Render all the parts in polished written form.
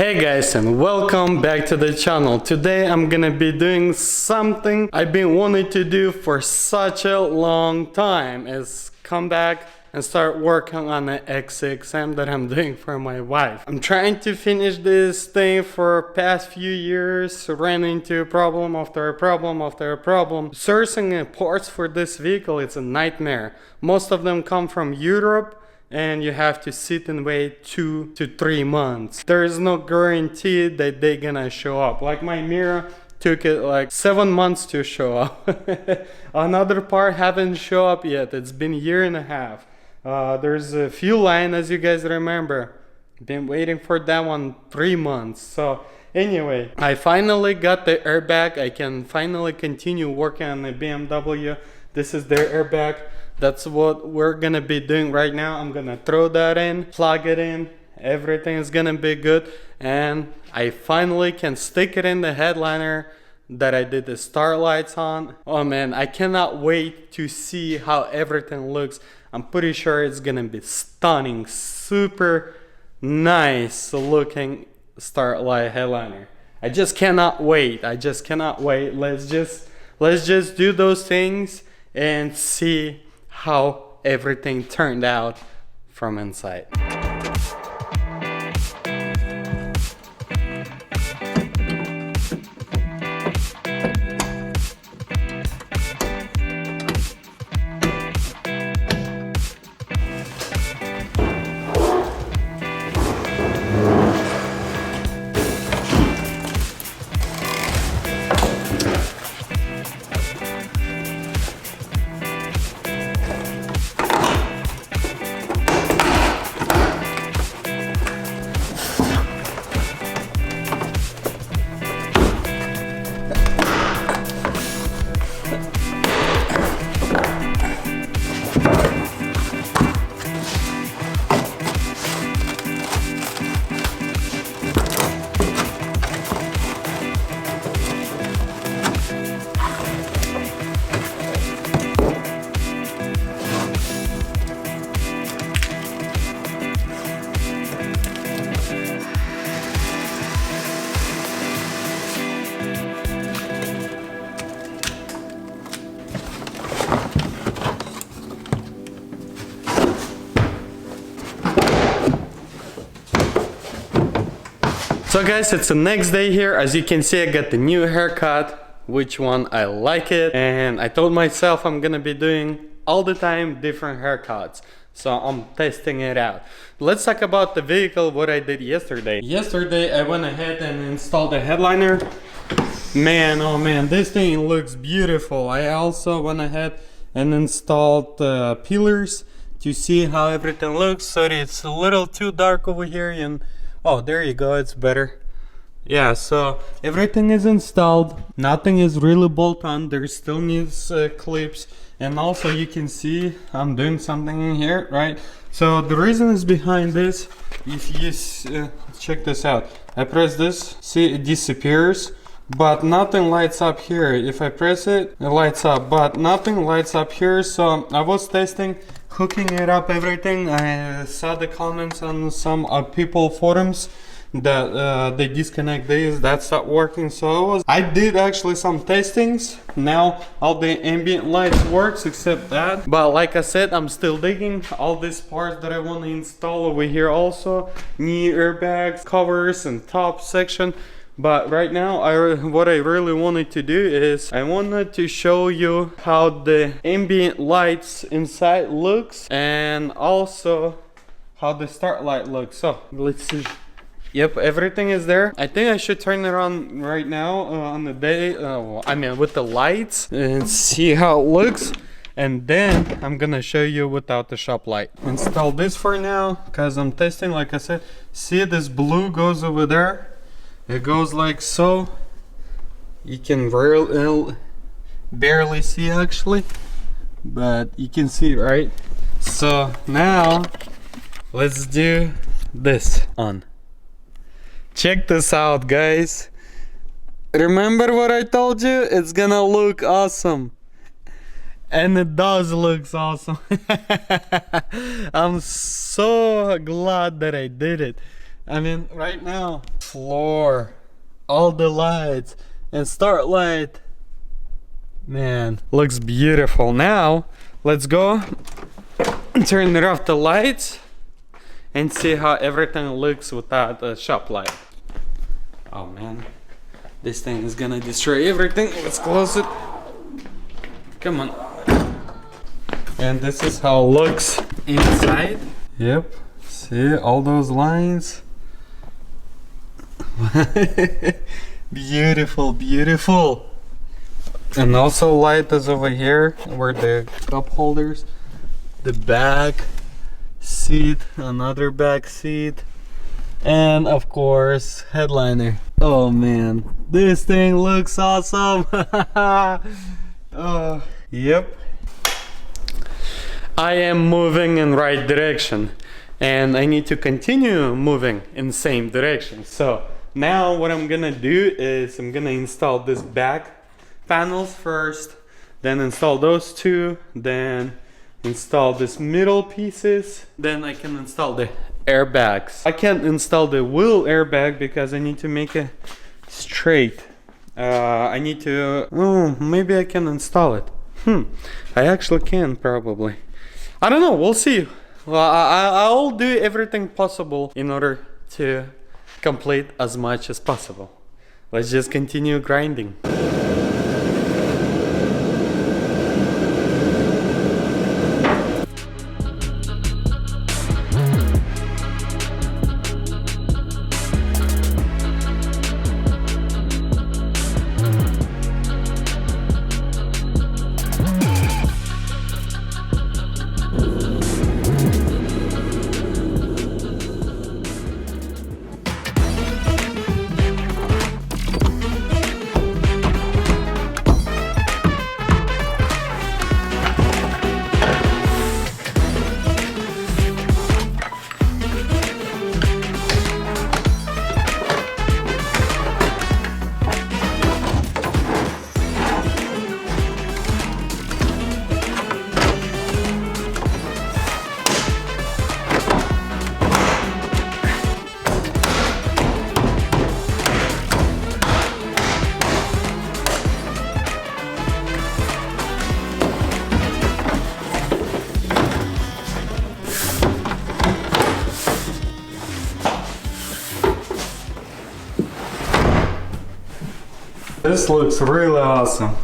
Hey guys, and welcome back to the channel. Today I'm gonna be doing something I've been wanting to do for such a long time, is come back and start working on the X6M that I'm doing for my wife. I'm trying to finish this thing for past few years, ran into problem after a problem after a problem. Sourcing parts for this vehicle, it's a nightmare. Most of them come from Europe, and you have to sit and wait 2 to 3 months. There is no guarantee that they're gonna show up. Like my mirror took it like 7 months to show up. Another part haven't shown up yet. It's been a year and a half. There's a fuel line, as you guys remember. Been waiting for that one 3 months. So anyway, I finally got the airbag. I can finally continue working on the BMW. This is their airbag. That's what we're gonna be doing right now. I'm gonna throw that in, plug it in, everything is gonna be good, and I finally can stick it in the headliner that I did the starlights on. Oh man, I cannot wait to see how everything looks. I'm pretty sure it's gonna be stunning, super nice looking starlight headliner. I just cannot wait. Let's just do those things and see how everything turned out from inside. So guys, it's the next day here. As you can see, I got the new haircut, which one I like it, and I told myself I'm gonna be doing all the time different haircuts, so I'm testing it out. Let's talk about the vehicle, what I did yesterday. Yesterday I went ahead and installed the headliner. Man, oh man, this thing looks beautiful. I also went ahead and installed pillars to see how everything looks. Sorry, it's a little too dark over here, and oh, there you go, it's better. Yeah, so everything is installed. Nothing is really bolt on. There still needs clips. And also you can see I'm doing something in here, right? So the reason is behind this. If you check this out, I press this, see it disappears, but nothing lights up here. If I press it, it lights up, but nothing lights up here. So I was testing hooking it up, everything. I saw the comments on some people forums that they disconnect this, that's not working. So I did actually some testings. Now all the ambient lights works except that, but like I said, I'm still digging all these parts that I want to install over here. Also knee airbags, covers, and top section. But right now, what I really wanted to do is I wanted to show you how the ambient lights inside looks, and also how the start light looks. So let's see. Yep, everything is there. I think I should turn it on right now on the day, I mean with the lights, and see how it looks. And then I'm gonna show you without the shop light. Install this for now, because I'm testing, like I said. See, this blue goes over there. It goes like so. You can barely see actually, but you can see, right? So now let's do this on. Check this out, guys. Remember what I told you? It's gonna look awesome. And it does look awesome. I'm so glad that I did it. I mean, right now, floor, all the lights, and starlight. Man, looks beautiful. Now, let's go turn it off the lights and see how everything looks without a shop light. Oh man, this thing is gonna destroy everything. Let's close it. Come on. And this is how it looks inside. Yep, see all those lines? Beautiful, beautiful. And also light is over here where the cup holders, the back seat, another back seat, and of course headliner. Oh man, this thing looks awesome. Oh, yep. I am moving in right direction and I need to continue moving in the same direction. So now what I'm gonna do is I'm gonna install this back panels first, then install those two, then install this middle pieces, then I can install the airbags. I can't install the wheel airbag because I need to make it straight. I need to, oh, maybe I can install it. I actually can probably. I don't know, we'll see. Well, I'll do everything possible in order to complete as much as possible. Let's just continue grinding. This looks really awesome.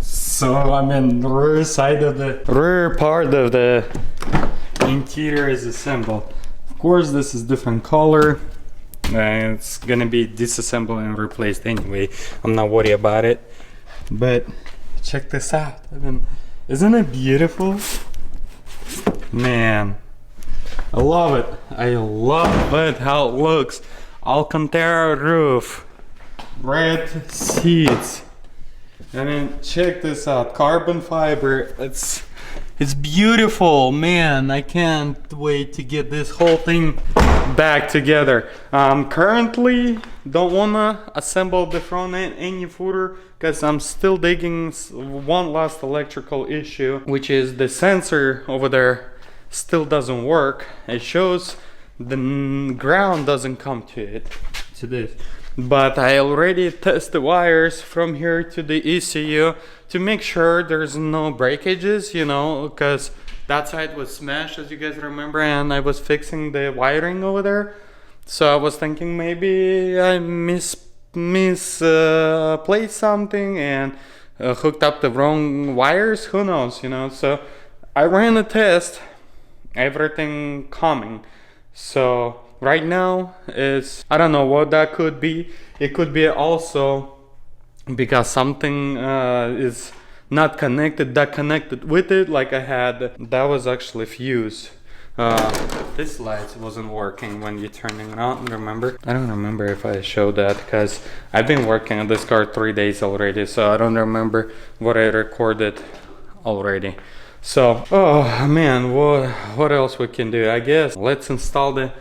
So I'm in the rear side of the rear part of the interior is assembled. Of course this is different color. It's gonna be disassembled and replaced anyway. I'm not worried about it. But check this out. I mean, isn't it beautiful? Man, I love it. I love it how it looks. Alcantara roof. Red seats. I mean, check this out. Carbon fiber. It's beautiful, man. I can't wait to get this whole thing back together. Currently don't wanna assemble the front end any further because I'm still digging one last electrical issue, which is the sensor over there still doesn't work. It shows the ground doesn't come to it, to this. But I already tested the wires from here to the ECU to make sure there's no breakages, you know, because that side was smashed, as you guys remember, and I was fixing the wiring over there. So I was thinking maybe I misplaced something and hooked up the wrong wires, who knows, you know. So I ran a test, everything coming. So right now is, I don't know what that could be. It could be also because something is not connected, that connected with it, like I had, that was actually fuse. This light wasn't working when you turning it on, remember? I don't remember if I showed that because I've been working on this car 3 days already, so I don't remember what I recorded already. So, oh man, what else we can do? I guess let's install the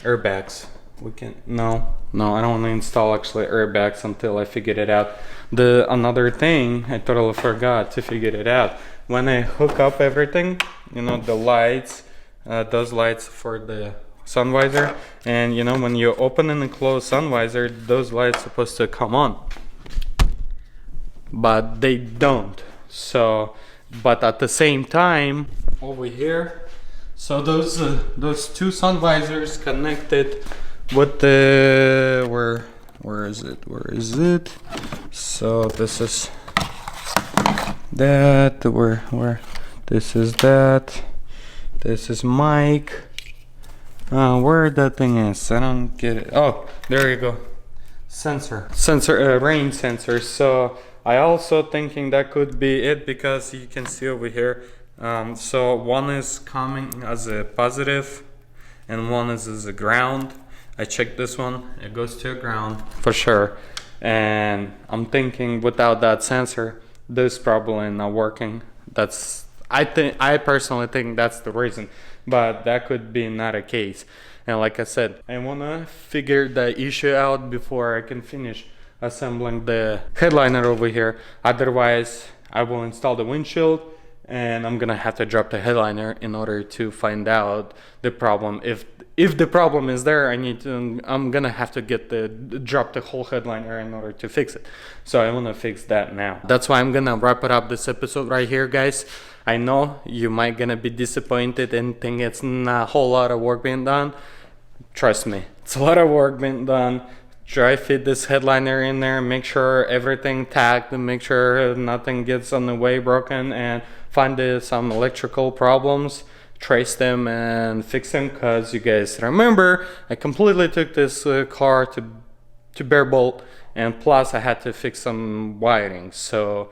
airbags. We can, no, I don't want to install actually airbags until I figured it out. Another thing, I totally forgot to figure it out. When I hook up everything, you know, the lights, those lights for the sun visor, and you know, when you open and close sun visor, those lights supposed to come on, but they don't. So, but at the same time, over here, so those two sun visors connected with the where is it? So this is that, where this is that, this is mic. Where that thing is, I don't get it. Oh, there you go. Sensor, rain sensor. So I also thinking that could be it, because you can see over here. So one is coming as a positive and one is as a ground. I checked this one, it goes to a ground for sure. And I'm thinking without that sensor, this probably not working. I personally think that's the reason, but that could be not a case. And like I said, I wanna figure the issue out before I can finish assembling the headliner over here. Otherwise, I will install the windshield and I'm gonna have to drop the headliner in order to find out the problem. If the problem is there, I'm gonna have to drop the whole headliner in order to fix it. So I wanna fix that now. That's why I'm gonna wrap it up this episode right here, guys. I know you might gonna be disappointed and think it's not a whole lot of work being done. Trust me, it's a lot of work being done. Try fit this headliner in there, make sure everything tagged, and make sure nothing gets on the way broken, and find some electrical problems, trace them and fix them. Because you guys remember, I completely took this car to bare bolt, and plus I had to fix some wiring. So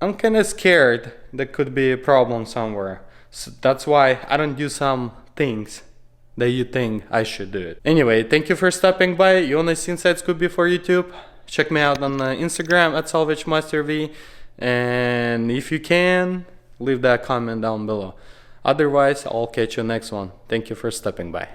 I'm kind of scared there could be a problem somewhere. So that's why I don't do some things that you think I should do it. Anyway, thank you for stopping by. You wanna see inside Scooby for YouTube? Check me out on Instagram at Salvagemasterv. And if you can, leave that comment down below. Otherwise, I'll catch you next one. Thank you for stopping by.